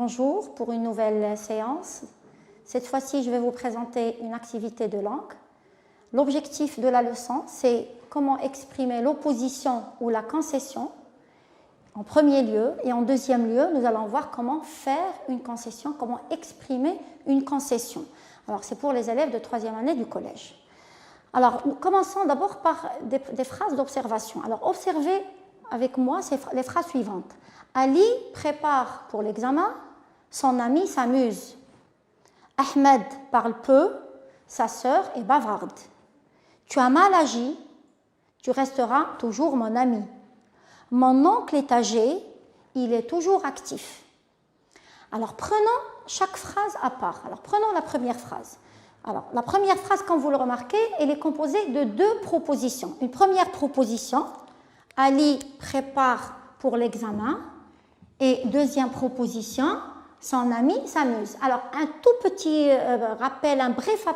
Bonjour pour une nouvelle séance. Cette fois-ci, je vais vous présenter une activité de langue. L'objectif de la leçon, c'est comment exprimer l'opposition ou la concession en premier lieu, et en deuxième lieu, nous allons voir comment faire une concession, comment exprimer une concession. Alors, c'est pour les élèves de troisième année du collège. Alors, nous commençons d'abord par des phrases d'observation. Alors, observez avec moi les phrases suivantes. Ali prépare pour l'examen, son ami s'amuse. Ahmed parle peu, sa sœur est bavarde. Tu as mal agi, tu resteras toujours mon ami. Mon oncle est âgé, il est toujours actif. Alors, prenons chaque phrase à part. Alors, prenons la première phrase. Alors, la première phrase, comme vous le remarquez, elle est composée de deux propositions. Une première proposition, Ali prépare pour l'examen. Et deuxième proposition, son ami s'amuse. Alors, un tout petit rappel, un bref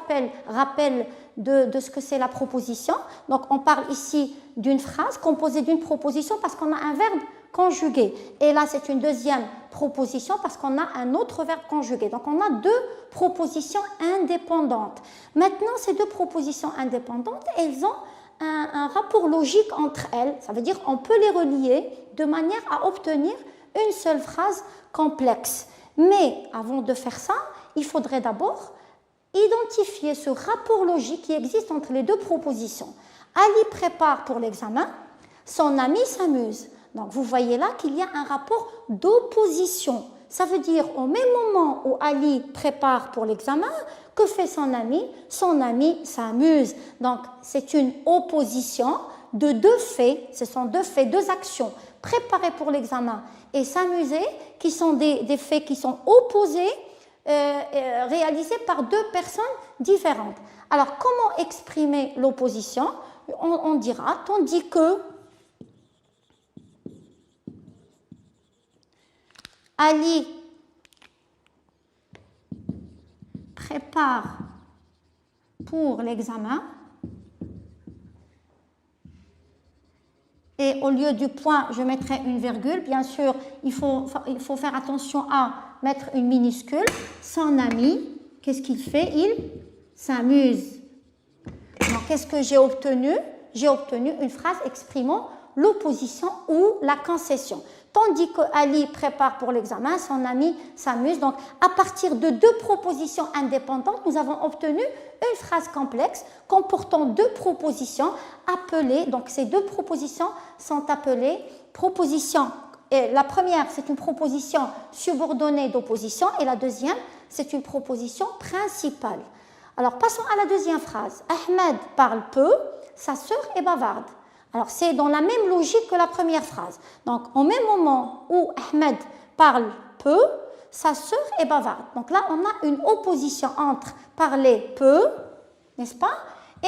rappel de ce que c'est la proposition. Donc, on parle ici d'une phrase composée d'une proposition parce qu'on a un verbe conjugué. Et là, c'est une deuxième proposition parce qu'on a un autre verbe conjugué. Donc, on a deux propositions indépendantes. Maintenant, ces deux propositions indépendantes, elles ont un rapport logique entre elles. Ça veut dire qu'on peut les relier de manière à obtenir une seule phrase complexe. Mais avant de faire ça, il faudrait d'abord identifier ce rapport logique qui existe entre les deux propositions. Ali prépare pour l'examen, son ami s'amuse. Donc vous voyez là qu'il y a un rapport d'opposition. Ça veut dire au même moment où Ali prépare pour l'examen, que fait son ami? Son ami s'amuse. Donc c'est une opposition de deux faits, ce sont deux faits, deux actions. Préparer pour l'examen et s'amuser, qui sont des faits qui sont opposés, réalisés par deux personnes différentes. Alors, comment exprimer l'opposition? On dira, tandis que Ali prépare pour l'examen, et au lieu du point, je mettrai une virgule. Bien sûr, il faut faire attention à mettre une minuscule. Son ami, qu'est-ce qu'il fait? Il s'amuse. Donc, qu'est-ce que j'ai obtenu? J'ai obtenu une phrase exprimant l'opposition ou la concession. Tandis que Ali prépare pour l'examen, son ami s'amuse. Donc, à partir de deux propositions indépendantes, nous avons obtenu une phrase complexe comportant deux propositions appelées. Donc, ces deux propositions sont appelées propositions. Et la première, c'est une proposition subordonnée d'opposition, et la deuxième, c'est une proposition principale. Alors, passons à la deuxième phrase. Ahmed parle peu, sa sœur est bavarde. Alors, c'est dans la même logique que la première phrase. Donc, au même moment où Ahmed parle peu, sa sœur est bavarde. Donc là, on a une opposition entre parler peu, n'est-ce pas, et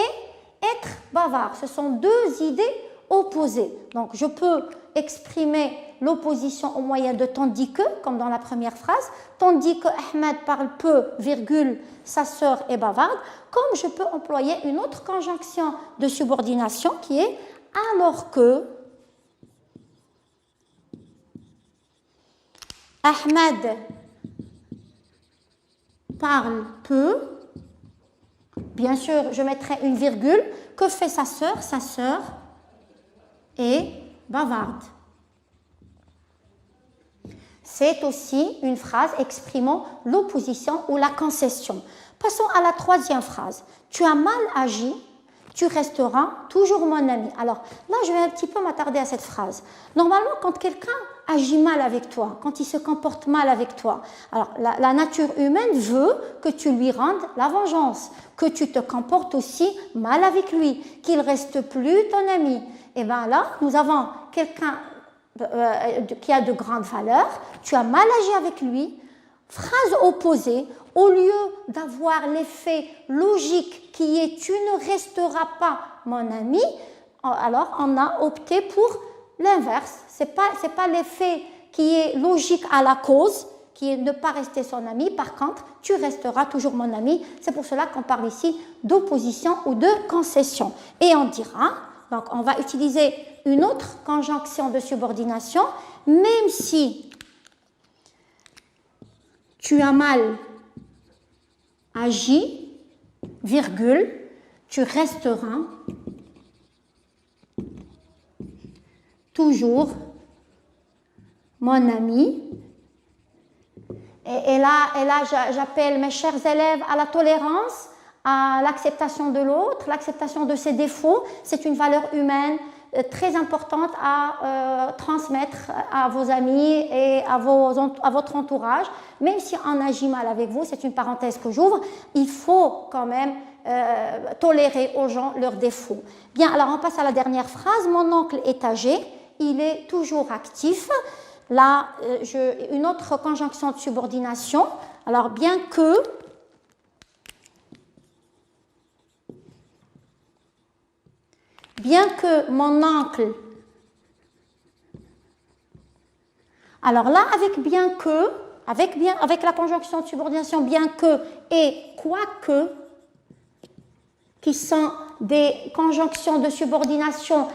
être bavard. Ce sont deux idées opposées. Donc, je peux exprimer l'opposition au moyen de tandis que, comme dans la première phrase, tandis que Ahmed parle peu, virgule, sa sœur est bavarde, comme je peux employer une autre conjonction de subordination qui est alors que Ahmed parle peu, bien sûr, je mettrai une virgule. Que fait sa sœur? Sa sœur est bavarde. C'est aussi une phrase exprimant l'opposition ou la concession. Passons à la troisième phrase. Tu as mal agi, tu resteras toujours mon ami. Alors là, je vais un petit peu m'attarder à cette phrase. Normalement, quand quelqu'un agit mal avec toi, quand il se comporte mal avec toi, alors la nature humaine veut que tu lui rendes la vengeance, que tu te comportes aussi mal avec lui, qu'il ne reste plus ton ami. Et bien là, nous avons quelqu'un qui a de grandes valeurs, tu as mal agi avec lui, phrase opposée, au lieu d'avoir l'effet logique qui est « tu ne resteras pas mon ami », alors on a opté pour l'inverse. Ce n'est pas l'effet qui est logique à la cause, qui est ne pas rester son ami. Par contre, tu resteras toujours mon ami. C'est pour cela qu'on parle ici d'opposition ou de concession. Et on dira, donc on va utiliser une autre conjonction de subordination, même si tu as mal agi, virgule, tu resteras toujours mon ami. Et là j'appelle mes chers élèves à la tolérance, à l'acceptation de l'autre, l'acceptation de ses défauts. C'est une valeur humaine très importante à transmettre à vos amis et à votre entourage. Même si on agit mal avec vous, c'est une parenthèse que j'ouvre, il faut quand même tolérer aux gens leurs défauts. Bien, alors on passe à la dernière phrase. Mon oncle est âgé, il est toujours actif. Là, une autre conjonction de subordination. Alors, bien que mon oncle, alors là, avec la conjonction de subordination bien que et quoique, qui sont des conjonctions de subordination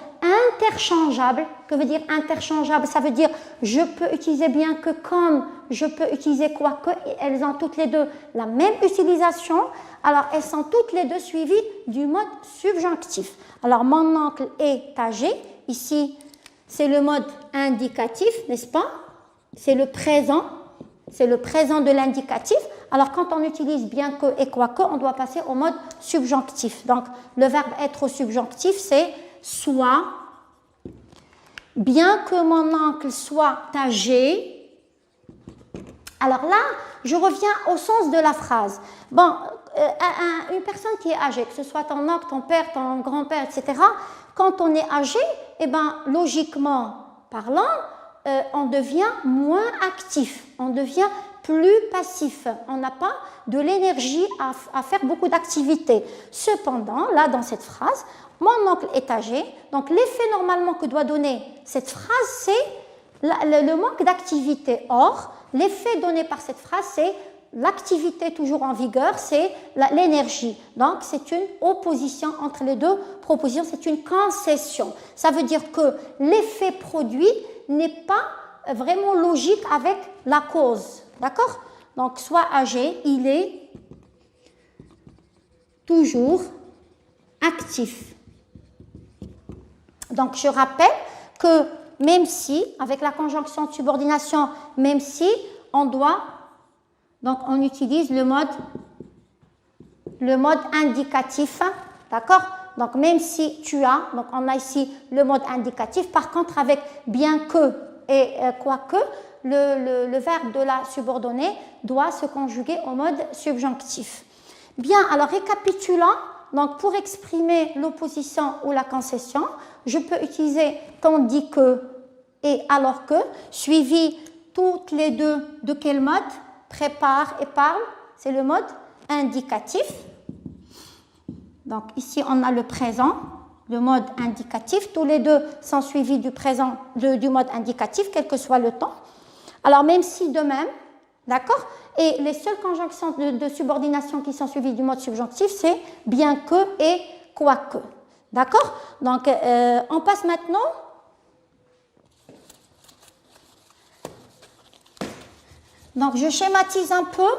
interchangeables. Que veut dire interchangeable? Ça veut dire je peux utiliser bien que comme, je peux utiliser quoique, et elles ont toutes les deux la même utilisation. Alors elles sont toutes les deux suivies du mode subjonctif. Alors mon oncle est âgé, ici c'est le mode indicatif, n'est-ce pas? C'est le présent de l'indicatif. Alors quand on utilise bien que et quoique, on doit passer au mode subjonctif. Donc le verbe être au subjonctif, c'est soit, bien que mon oncle soit âgé. Alors là, je reviens au sens de la phrase. Bon, une personne qui est âgée, que ce soit ton oncle, ton père, ton grand-père, etc., quand on est âgé, eh ben, logiquement parlant, on devient moins actif, on devient plus passif, on n'a pas de l'énergie à faire beaucoup d'activités. Cependant, là dans cette phrase, mon oncle est âgé, donc l'effet normalement que doit donner cette phrase, c'est le manque d'activité. Or, l'effet donné par cette phrase, c'est l'activité toujours en vigueur, c'est l'énergie. Donc, c'est une opposition entre les deux propositions, c'est une concession. Ça veut dire que l'effet produit n'est pas vraiment logique avec la cause. D'accord? Donc, soit âgé, il est toujours actif. Donc, je rappelle que même si, avec la conjonction de subordination, même si, on doit, donc on utilise le mode indicatif, d'accord? Donc, même si tu as, donc on a ici le mode indicatif, par contre, avec bien que et quoique, le verbe de la subordonnée doit se conjuguer au mode subjonctif. Bien, alors récapitulant, donc pour exprimer l'opposition ou la concession, je peux utiliser tandis que et alors que, suivi toutes les deux de quel mode? Prépare et parle, c'est le mode indicatif. Donc ici on a le présent, le mode indicatif, tous les deux sont suivis du présent, du mode indicatif, quel que soit le temps. Alors même si de même, d'accord? Et les seules conjonctions de subordination qui sont suivies du mode subjonctif, c'est bien que et quoique. D'accord? Donc on passe maintenant donc je schématise un peu.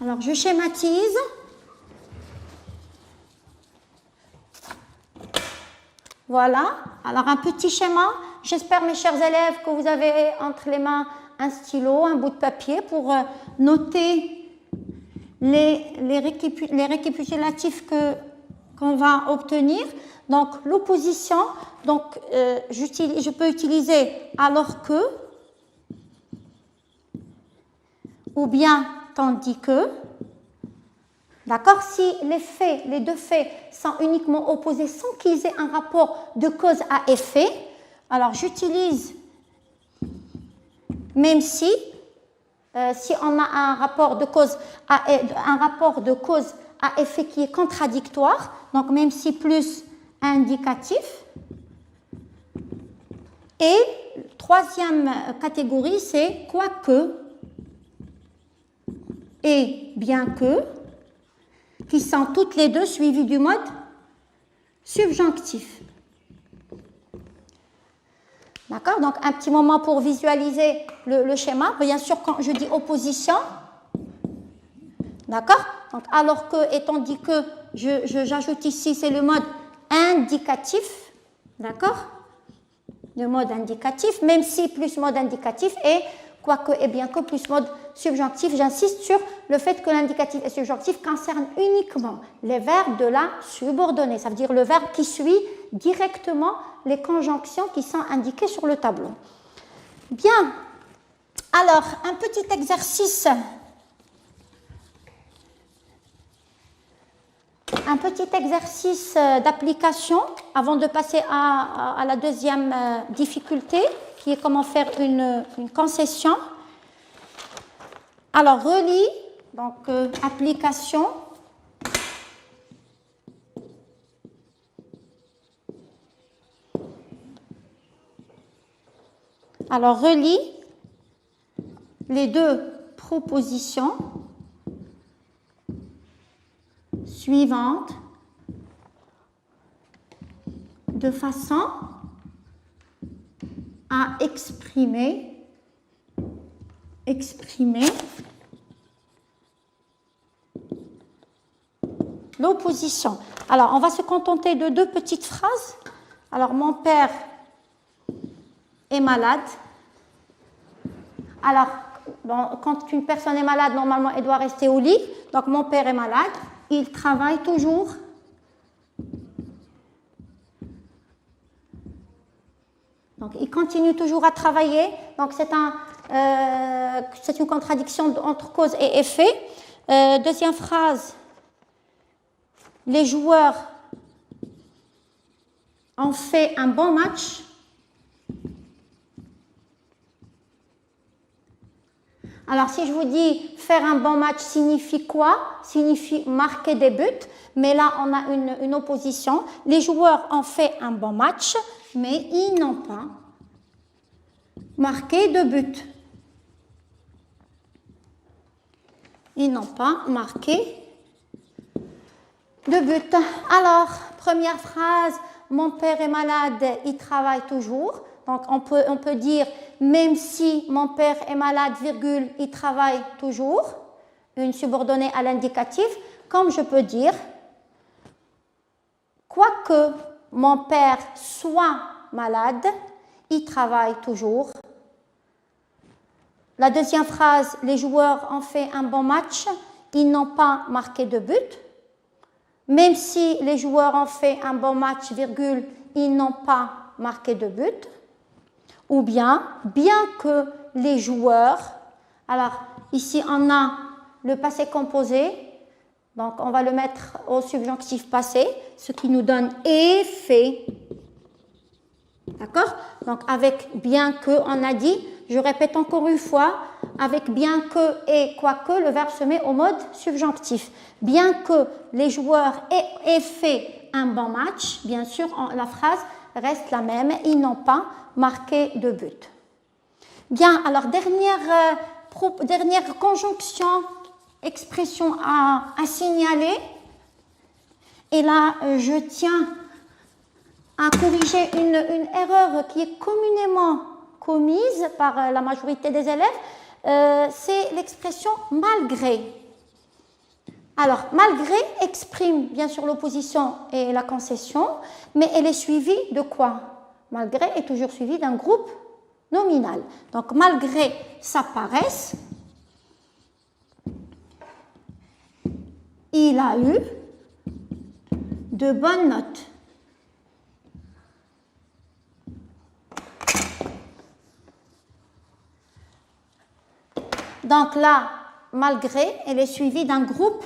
Alors je schématise. Voilà, alors un petit schéma. J'espère, mes chers élèves, que vous avez entre les mains un stylo, un bout de papier pour noter les récapitulatifs qu'on va obtenir. Donc, l'opposition, donc, je peux utiliser alors que, ou bien tandis que. D'accord? Si les deux faits sont uniquement opposés sans qu'ils aient un rapport de cause à effet, alors j'utilise même si on a un rapport de cause à effet qui est contradictoire, donc même si plus indicatif. Et troisième catégorie, c'est quoique et bien que, qui sont toutes les deux suivies du mode subjonctif. D'accord? Donc, un petit moment pour visualiser le schéma. Bien sûr, quand je dis opposition, d'accord? Donc, alors que, étant dit que j'ajoute ici, c'est le mode indicatif, d'accord? Le mode indicatif, même si plus mode indicatif et quoique et bien que plus mode subjonctif, j'insiste sur le fait que l'indicatif et subjonctif concernent uniquement les verbes de la subordonnée, ça veut dire le verbe qui suit directement les conjonctions qui sont indiquées sur le tableau. Bien, alors un petit exercice. Un petit exercice d'application avant de passer à la deuxième difficulté, qui est comment faire une concession. Alors, relis, donc application. Alors, relis les deux propositions suivantes de façon à exprimer l'opposition. Alors, on va se contenter de deux petites phrases. Alors, mon père est malade. Alors, bon, quand une personne est malade, normalement, elle doit rester au lit. Donc, mon père est malade. Il travaille toujours. Donc, il continue toujours à travailler. Donc, c'est une contradiction entre cause et effet. Deuxième phrase. Les joueurs ont fait un bon match. Alors, si je vous dis faire un bon match signifie quoi? Signifie marquer des buts. Mais là, on a une opposition. Les joueurs ont fait un bon match, mais ils n'ont pas marqué de but. Ils n'ont pas marqué de but. Alors, première phrase, mon père est malade, il travaille toujours. Donc, on peut dire, même si mon père est malade, virgule, il travaille toujours. Une subordonnée à l'indicatif. Comme je peux dire, quoique mon père soit malade, il travaille toujours. La deuxième phrase, les joueurs ont fait un bon match, ils n'ont pas marqué de but. Même si les joueurs ont fait un bon match, virgule, ils n'ont pas marqué de but. Ou bien que les joueurs, alors ici on a le passé composé, donc on va le mettre au subjonctif passé, ce qui nous donne effet. D'accord? Donc avec bien que, on a dit, je répète encore une fois, avec bien que et quoique, le verbe se met au mode subjonctif. Bien que les joueurs aient fait un bon match, bien sûr, la phrase reste la même, ils n'ont pas marqué de but. Bien, alors dernière conjonction, expression à signaler. Et là, je tiens à corriger une erreur qui est communément commise par la majorité des élèves, c'est l'expression malgré. Alors, malgré exprime bien sûr l'opposition et la concession, mais elle est suivie de quoi? Malgré est toujours suivie d'un groupe nominal. Donc, malgré sa paresse, il a eu de bonnes notes. Donc là, malgré, elle est suivie d'un groupe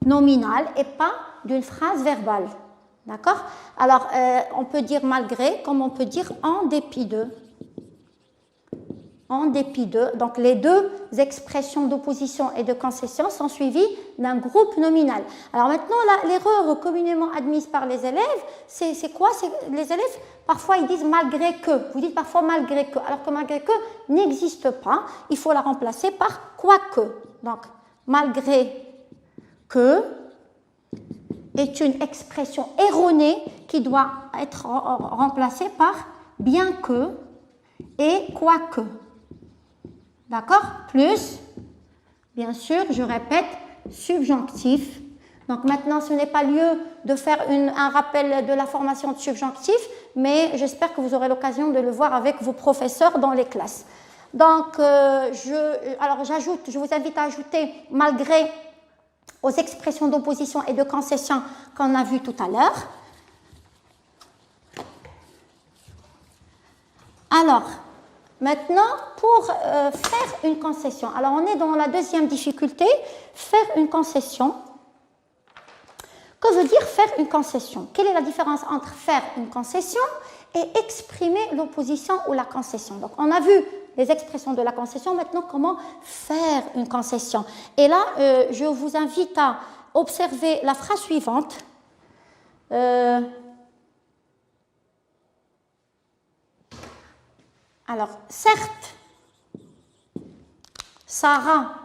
nominal et pas d'une phrase verbale. D'accord? Alors, on peut dire malgré, comme on peut dire en dépit de. En dépit de. Donc, les deux expressions d'opposition et de concession sont suivies d'un groupe nominal. Alors maintenant, l'erreur communément admise par les élèves, c'est quoi? Les élèves, parfois, ils disent malgré que. Vous dites parfois malgré que, alors que malgré que n'existe pas. Il faut la remplacer par quoique. Donc, malgré que est une expression erronée qui doit être remplacée par bien que et quoique. D'accord? Plus, bien sûr, je répète, subjonctif. Donc maintenant, ce n'est pas lieu de faire un rappel de la formation de subjonctif, mais j'espère que vous aurez l'occasion de le voir avec vos professeurs dans les classes. Donc, je vous invite à ajouter, malgré aux expressions d'opposition et de concession qu'on a vues tout à l'heure. Alors, maintenant, pour faire une concession, alors on est dans la deuxième difficulté, faire une concession. Que veut dire faire une concession? Quelle est la différence entre faire une concession et exprimer l'opposition ou la concession? Donc, on a vu les expressions de la concession, maintenant, comment faire une concession. Et là, je vous invite à observer la phrase suivante. Alors, certes, Sarah.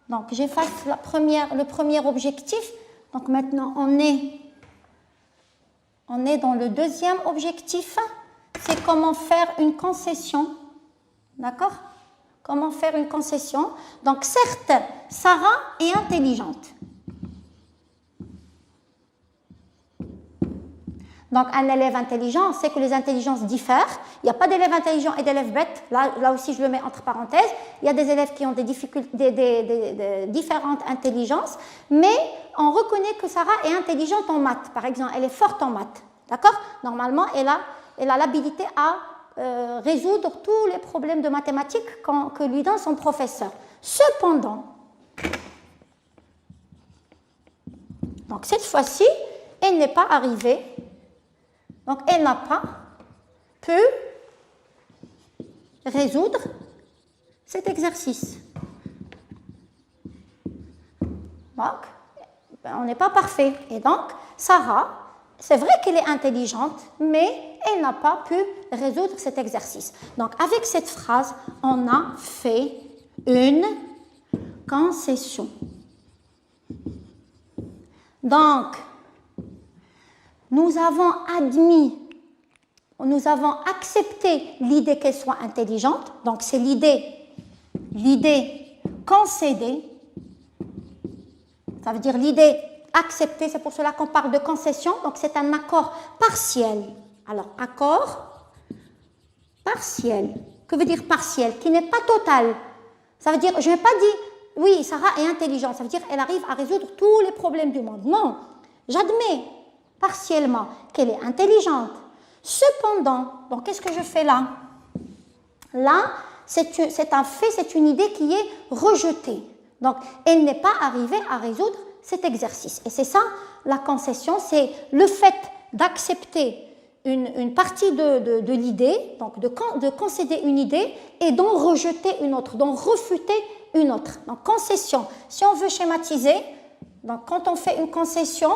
Donc, j'efface le premier objectif. Donc, maintenant, on est dans le deuxième objectif. C'est comment faire une concession. D'accord? Comment faire une concession. Donc, certes, Sarah est intelligente. Donc, un élève intelligent, on sait que les intelligences diffèrent. Il n'y a pas d'élèves intelligents et d'élèves bêtes. Là aussi, je le mets entre parenthèses. Il y a des élèves qui ont des différentes intelligences, mais on reconnaît que Sarah est intelligente en maths. Par exemple, elle est forte en maths. D'accord? Normalement, elle a l'habilité à résoudre tous les problèmes de mathématiques que lui donne son professeur. Cependant, donc cette fois-ci, elle n'est pas arrivée. Donc, elle n'a pas pu résoudre cet exercice. Donc, on n'est pas parfait. Et donc, Sarah, c'est vrai qu'elle est intelligente, mais elle n'a pas pu résoudre cet exercice. Donc, avec cette phrase, on a fait une concession. Donc, nous avons accepté l'idée qu'elle soit intelligente, donc c'est l'idée concédée, ça veut dire l'idée acceptée, c'est pour cela qu'on parle de concession, donc c'est un accord partiel. Alors, accord partiel, que veut dire partiel? Qui n'est pas total. Ça veut dire, je n'ai pas dit, oui, Sarah est intelligente, ça veut dire qu'elle arrive à résoudre tous les problèmes du monde. Non, j'admets partiellement qu'elle est intelligente. Cependant, donc qu'est-ce que je fais là? Là, c'est un fait, c'est une idée qui est rejetée. Donc, elle n'est pas arrivée à résoudre cet exercice. Et c'est ça, la concession, c'est le fait d'accepter une partie de l'idée, donc de concéder une idée et d'en rejeter une autre, d'en refuter une autre. Donc, concession, si on veut schématiser, donc quand on fait une concession,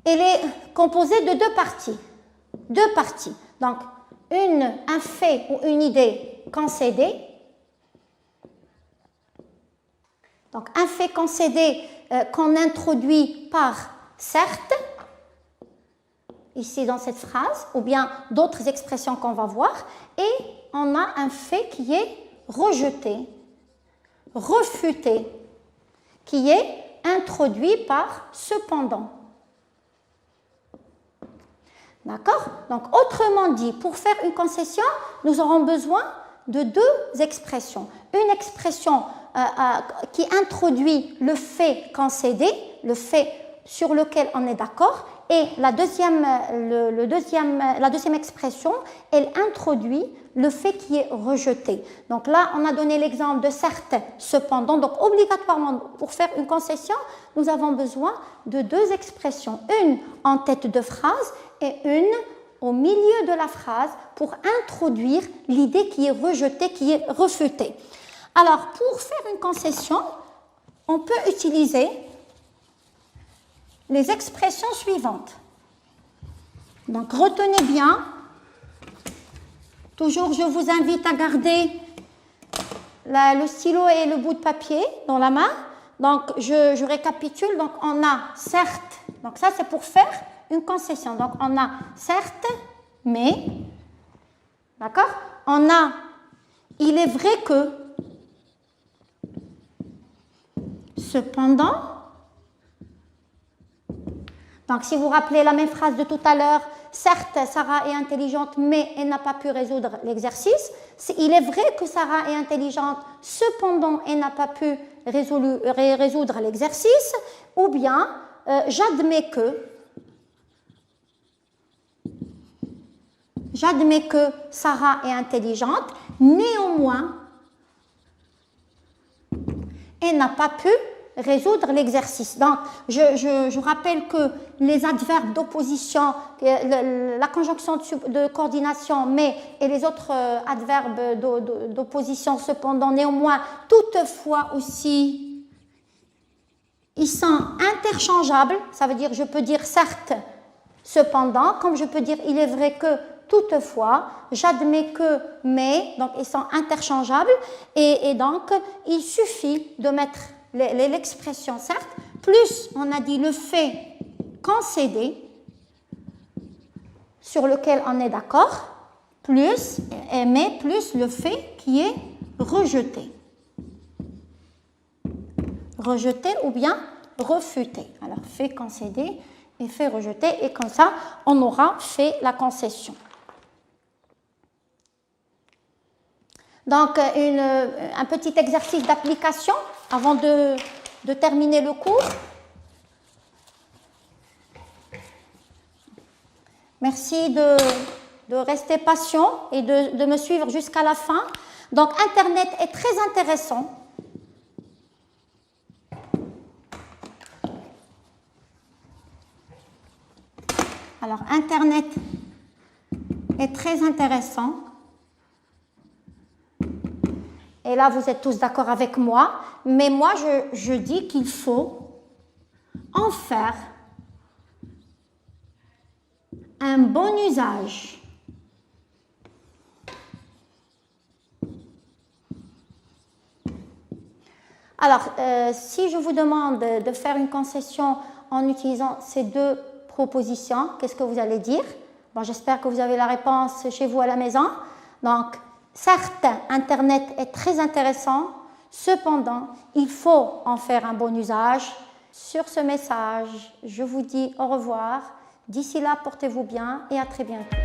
elle est composée de deux parties. Deux parties. Donc, un fait ou une idée concédée. Donc, un fait concédé qu'on introduit par certes, ici dans cette phrase, ou bien d'autres expressions qu'on va voir, et on a un fait qui est rejeté, refuté, qui est introduit par cependant. D'accord? Donc, autrement dit, pour faire une concession, nous aurons besoin de deux expressions. Une expression qui introduit le fait concédé, le fait sur lequel on est d'accord, et la deuxième expression, elle introduit le fait qui est rejeté. Donc là, on a donné l'exemple de certes, cependant. Donc obligatoirement, pour faire une concession, nous avons besoin de deux expressions. Une en tête de phrase et une au milieu de la phrase pour introduire l'idée qui est rejetée, qui est refutée. Alors, pour faire une concession, on peut utiliser les expressions suivantes. Donc, retenez bien. Toujours, je vous invite à garder le stylo et le bout de papier dans la main. Donc, je récapitule. Donc, on a certes, donc ça c'est pour faire une concession. Donc, on a certes, mais, d'accord? On a, il est vrai que, cependant, donc si vous rappelez la même phrase de tout à l'heure, certes, Sarah est intelligente, mais elle n'a pas pu résoudre l'exercice. Il est vrai que Sarah est intelligente, cependant, elle n'a pas pu résoudre l'exercice. Ou bien, j'admets que Sarah est intelligente, néanmoins, elle n'a pas pu résoudre l'exercice. Donc, je rappelle que les adverbes d'opposition, la conjonction de coordination, mais, et les autres adverbes d'opposition, cependant, néanmoins, toutefois aussi, ils sont interchangeables. Ça veut dire, je peux dire certes, cependant, comme je peux dire, il est vrai que, toutefois, j'admets que, mais, donc ils sont interchangeables, et donc, il suffit de mettre l'expression certes, plus on a dit le fait concédé, sur lequel on est d'accord, plus, mais plus le fait qui est rejeté. Rejeté ou bien refuté. Alors, fait concédé et fait rejeté, et comme ça, on aura fait la concession. Donc, un petit exercice d'application avant de terminer le cours. Merci de rester patient et de me suivre jusqu'à la fin. Donc, Internet est très intéressant. Alors, Internet est très intéressant. Et là, vous êtes tous d'accord avec moi, mais moi, je dis qu'il faut en faire un bon usage. Alors, si je vous demande de faire une concession en utilisant ces deux propositions, qu'est-ce que vous allez dire? Bon, j'espère que vous avez la réponse chez vous à la maison. Donc, certes, Internet est très intéressant, cependant, il faut en faire un bon usage. Sur ce message, je vous dis au revoir. D'ici là, portez-vous bien et à très bientôt.